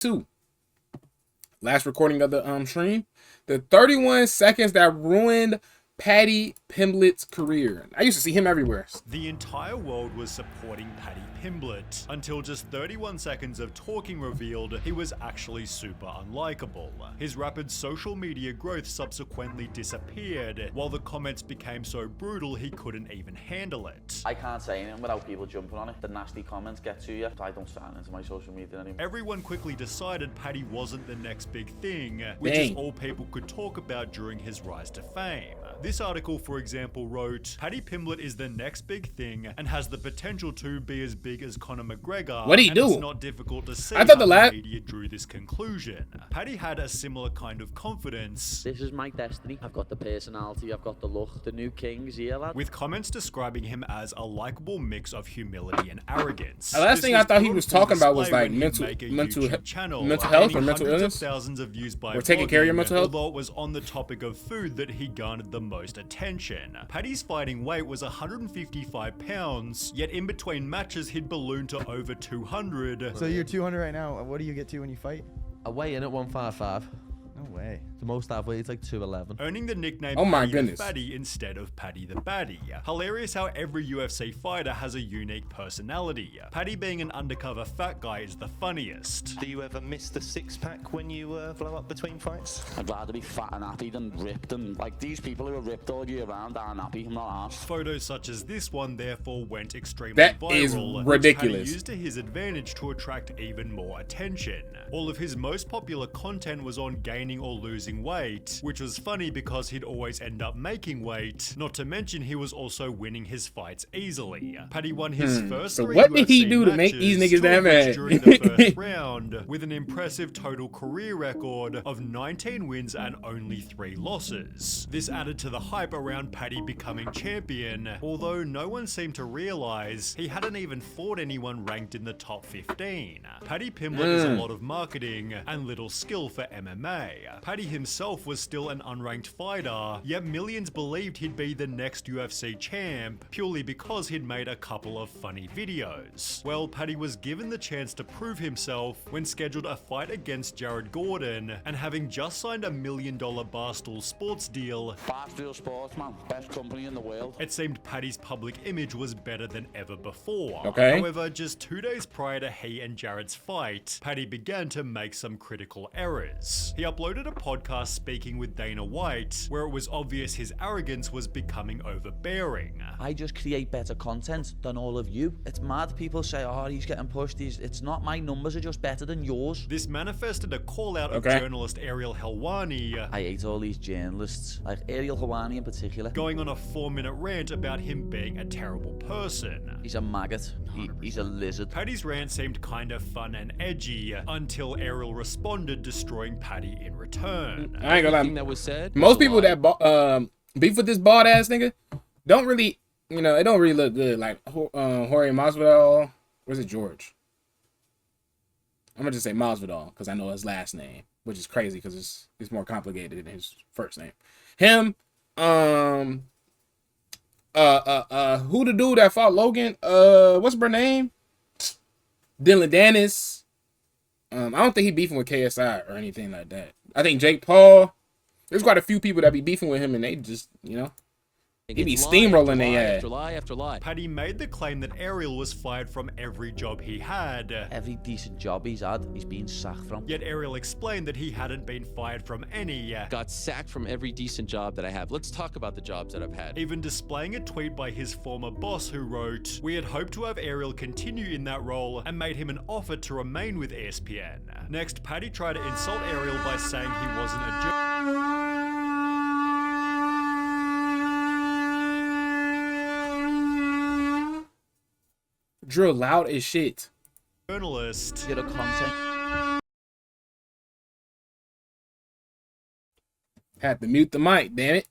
2. Last recording of the stream. The 31 seconds that ruined Patty Pimbletts' career. I used to see him everywhere. The entire world was supporting Patty Pimbletts until just 31 seconds of talking revealed he was actually super unlikable. His rapid social media growth subsequently disappeared, while the comments became so brutal he couldn't even handle it. I can't say anything without people jumping on it. The nasty comments get to you. I don't sign into my social media anymore. Everyone quickly decided Patty wasn't the next big thing, which is all people could talk about during his rise to fame. This article, for example, wrote, Patty Pimbletts is the next big thing and has the potential to be as big as Conor McGregor. What did he do? It's not difficult to see I thought how the media drew this conclusion. Patty had a similar kind of confidence. This is my destiny. I've got the personality, I've got the look. The new king's here, lad. With comments describing him as a likable mix of humility and arrogance. The last thing I thought he was talking about was like mental health or mental illness. Thousands of views by or taking care of your mental health. Although it was on the topic of food that he garnered the most attention. Patty's fighting weight was 155 pounds, yet in between matches he'd ballooned to over 200. So you're 200 right now. What do you get to when you fight? I weigh in at 155. No way. The most I've weighed is like 211. Earning the nickname Oh my Patty goodness. the Fatty instead of Patty the Baddie. Hilarious how every UFC fighter has a unique personality. Patty being an undercover fat guy is the funniest. Do you ever miss the six-pack when you blow up between fights? I'd rather be fat and happy than ripped. And like these people who are ripped all year round aren't happy. I'm not arsed. Photos such as this one therefore went extremely That viral. is which ridiculous. Patty used to his advantage to attract even more attention. All of his most popular content was on gaining or losing weight, which was funny because he'd always end up making weight, not to mention he was also winning his fights easily. Patty won his first So 3 what did he UFC do to make matches, these niggas 2 of that which mad? during the first round, with an impressive total career record of 19 wins and only 3 losses. This added to the hype around Patty becoming champion, although no one seemed to realize he hadn't even fought anyone ranked in the top 15. Patty Pimbletts is a lot of marketing and little skill for MMA. Patty himself was still an unranked fighter, yet millions believed he'd be the next UFC champ purely because he'd made a couple of funny videos. Well, Patty was given the chance to prove himself when scheduled a fight against Jared Gordon, and having just signed $1 million Barstool Sports deal, Barstool Sports, man. Best company in the world. it seemed Patty's public image was better than ever before. Okay. However, just 2 days prior to he and Jared's fight, Patty began to make some critical errors. He uploaded a podcast speaking with Dana White, where it was obvious his arrogance was becoming overbearing. I just create better content than all of you. It's mad. People say, oh, he's getting pushed. It's not. My numbers are just better than yours. This manifested a call out of Okay. journalist Ariel Helwani, I hate all these journalists, like Ariel Hawani in particular. going on a 4-minute rant about him being a terrible person. He's a maggot. He's a lizard. Patty's rant seemed kind of fun and edgy until Ariel responded, destroying Patty in return. I ain't gonna Everything lie. that was said. Most people that beef with this bald ass nigga don't really, it don't really look good. Like Jorge Masvidal, where's it George? I'm gonna just say Masvidal because I know his last name, which is crazy because it's more complicated than his first name. Him, who the dude that fought Logan? What's her name? Dylan Dennis. I don't think he beefing with KSI or anything like that. I think Jake Paul. There's quite a few people that be beefing with him, and they just, he be steamrolling their ass. After lie after lie. Patty made the claim that Ariel was fired from every job he had. Every decent job he's had, he's been sacked from. Yet Ariel explained that he hadn't been fired from any. Got sacked from every decent job that I have. Let's talk about the jobs that I've had. Even displaying a tweet by his former boss who wrote, "We had hoped to have Ariel continue in that role and made him an offer to remain with ESPN." Next, Patty tried to insult Ariel by saying he wasn't a Drill loud as shit. journalist. Get a content. Had to mute the mic, damn it.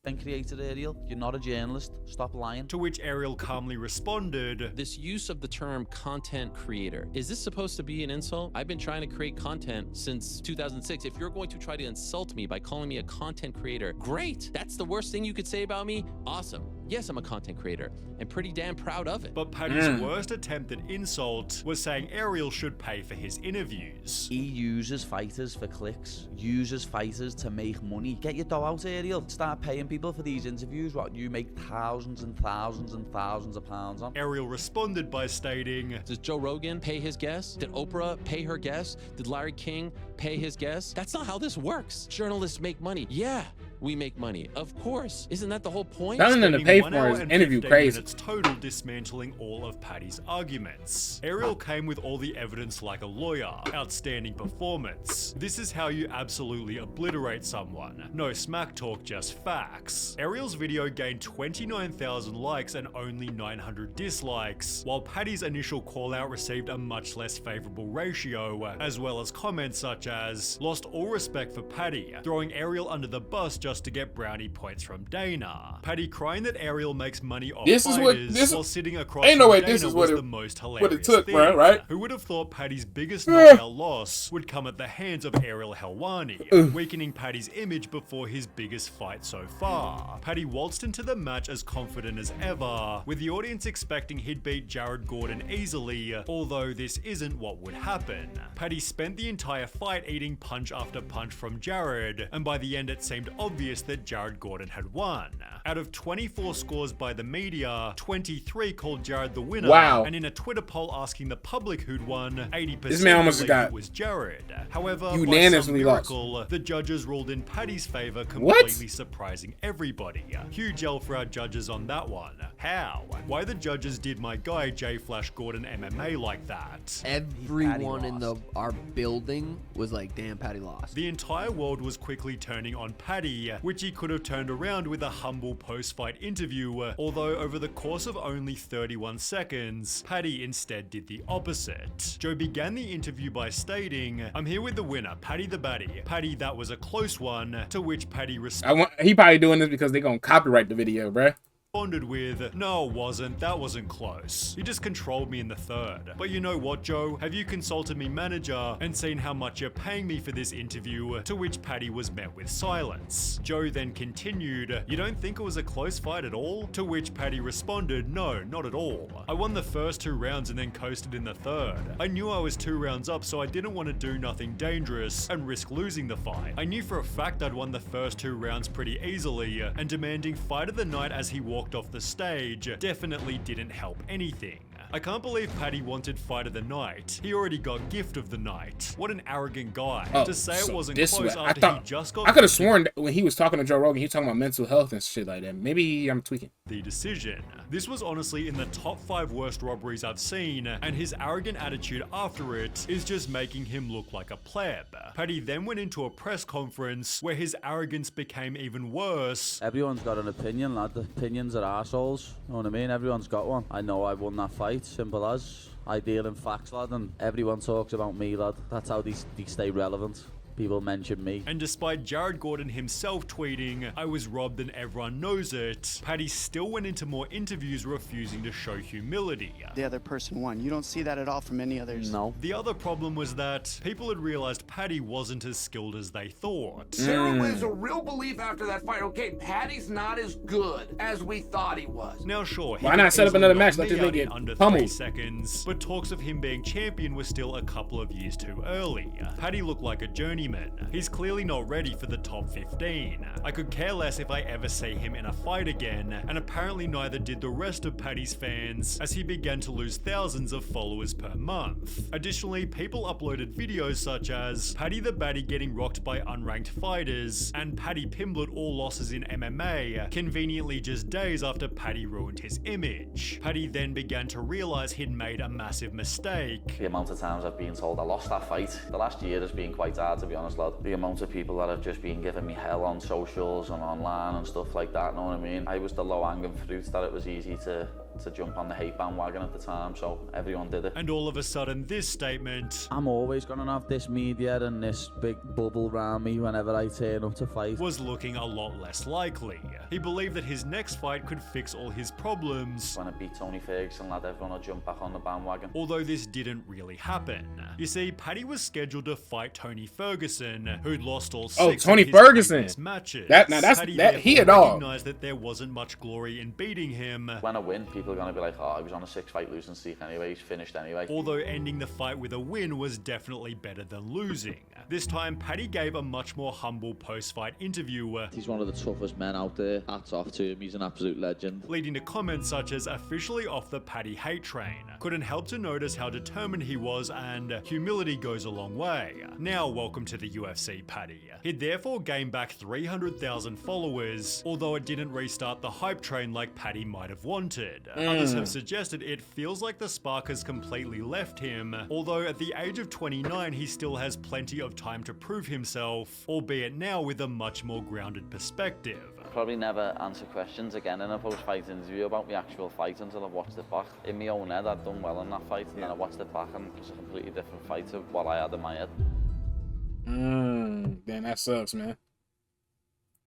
Then created Ariel. You're not a journalist. Stop lying. To which Ariel calmly responded, This use of the term content creator, is this supposed to be an insult? I've been trying to create content since 2006. If you're going to try to insult me by calling me a content creator, great. That's the worst thing you could say about me? Awesome. Yes, I'm a content creator and pretty damn proud of it. But Patty's worst attempt at insult was saying Ariel should pay for his interviews. He uses fighters for clicks, uses fighters to make money. Get your dough out, Ariel. Start paying people for these interviews, what you make thousands and thousands and thousands of pounds on. Ariel responded by stating, Does Joe Rogan pay his guests? Did Oprah pay her guests? Did Larry King pay his guests? That's not how this works. Journalists make money. Yeah, we make money. Of course. Isn't that the whole point? Nothing to spending pay 1 for hour his and interview 15 crazy. minutes total dismantling all of Patty's arguments. Ariel came with all the evidence like a lawyer. Outstanding performance. This is how you absolutely obliterate someone. No smack talk, just facts. Ariel's video gained 29,000 likes and only 900 dislikes, while Patty's initial call out received a much less favorable ratio, as well as comments such as, lost all respect for Patty, throwing Ariel under the bus just to get brownie points from Dana. Patty crying that Ariel makes money off fighters while sitting across ain't no from way Dana this is was what the most hilarious it took, thing. bro, right? Who would have thought Patty's biggest knockout loss would come at the hands of Ariel Helwani, weakening Patty's image before his biggest fight so far. Patty waltzed into the match as confident as ever, with the audience expecting he'd beat Jared Gordon easily, although this isn't what would happen. Patty spent the entire fight eating punch after punch from Jared, and by the end it seemed obvious that Jared Gordon had won. Out of 24 scores by the media, 23 called Jared the winner, Wow. and in a Twitter poll asking the public who'd won, 80% This man almost believed got it was Jared. However, by some unanimously lost. miracle, the judges ruled in Patty's favor, completely surprising everybody. Huge L for our judges on that one. How? Why the judges did my guy J Flash Gordon MMA like that? Everyone in our building was like, damn, Patty lost. The entire world was quickly turning on Patty, which he could have turned around with a humble post-fight interview, although over the course of only 31 seconds, Patty instead did the opposite. Joe began the interview by stating, I'm here with the winner, Patty the Baddie. Patty, that was a close one, to which Patty He probably doing this because they gonna copyright the video, bruh. responded with, no, it wasn't. That wasn't close. You just controlled me in the third. But you know what, Joe? Have you consulted me manager and seen how much you're paying me for this interview? To which Patty was met with silence. Joe then continued, you don't think it was a close fight at all? To which Patty responded, no, not at all. I won the first 2 rounds and then coasted in the third. I knew I was 2 rounds up, so I didn't want to do nothing dangerous and risk losing the fight. I knew for a fact I'd won the first 2 rounds pretty easily, and demanding fight of the night as he walked off the stage definitely didn't help anything. I can't believe Patty wanted fight of the night. He already got gift of the night. What an arrogant guy. To say it wasn't close after he just got... I could have sworn that when he was talking to Joe Rogan, he was talking about mental health and shit like that. Maybe I'm tweaking. The decision. This was honestly in the top 5 worst robberies I've seen, and his arrogant attitude after it is just making him look like a pleb. Patty then went into a press conference where his arrogance became even worse. Everyone's got an opinion, lad. The opinions are arseholes. You know what I mean? Everyone's got one. I know I won that fight. Simple as. I deal in facts, lad, and everyone talks about me, lad. That's how they stay relevant. People mention me. And despite Jared Gordon himself tweeting, I was robbed and everyone knows it, Patty still went into more interviews refusing to show humility. The other person won. You don't see that at all from any others. No. The other problem was that people had realized Patty wasn't as skilled as they thought. There was a real belief after that fight, okay, Patty's not as good as we thought he was. Now sure, Why not set up another match? Let this nigga get under pummeled. 3 seconds, but talks of him being champion were still a couple of years too early. Patty looked like a journeyman. He's clearly not ready for the top 15. I could care less if I ever see him in a fight again, and apparently neither did the rest of Patty's fans, as he began to lose thousands of followers per month. Additionally, people uploaded videos such as Patty the Baddie getting rocked by unranked fighters, and Patty Pimbletts all losses in MMA, conveniently just days after Patty ruined his image. Patty then began to realize he'd made a massive mistake. The amount of times I've been told I lost that fight. The last year has been quite hard, to be honest, lad. The amount of people that have just been giving me hell on socials and online and stuff like that, know what I mean? I was the low-hanging fruit that it was easy to to jump on the hate bandwagon at the time, so everyone did it. And all of a sudden, this statement I'm always gonna have this media and this big bubble around me whenever I turn up to fight. was looking a lot less likely. He believed that his next fight could fix all his problems. When I beat Tony Ferguson, lad, everyone will jump back on the bandwagon. Although this didn't really happen. You see, Paddy was scheduled to fight Tony Ferguson, who'd lost all 6 Tony of his Ferguson. previous matches. Paddy he a therefore dog. recognized that there wasn't much glory in beating him. When I win, people are gonna be like, oh, he was on a 6-fight losing streak anyway, he's finished anyway. Although ending the fight with a win was definitely better than losing. This time, Paddy gave a much more humble post-fight interview. He's one of the toughest men out there. Hats off to him, he's an absolute legend. Leading to comments such as officially off the Paddy hate train. Couldn't help to notice how determined he was, and humility goes a long way. Now welcome to the UFC, Paddy. He'd therefore gained back 300,000 followers, although it didn't restart the hype train like Paddy might have wanted. Others have suggested it feels like the spark has completely left him, although at the age of 29 he still has plenty of time to prove himself, albeit now with a much more grounded perspective. Probably never answer questions again in a post-fight interview about the actual fight until I've watched it back. In my own head, I'd done well in that fight, and then I watched it back and it was a completely different fight to what I had in my head. Damn, that sucks, man.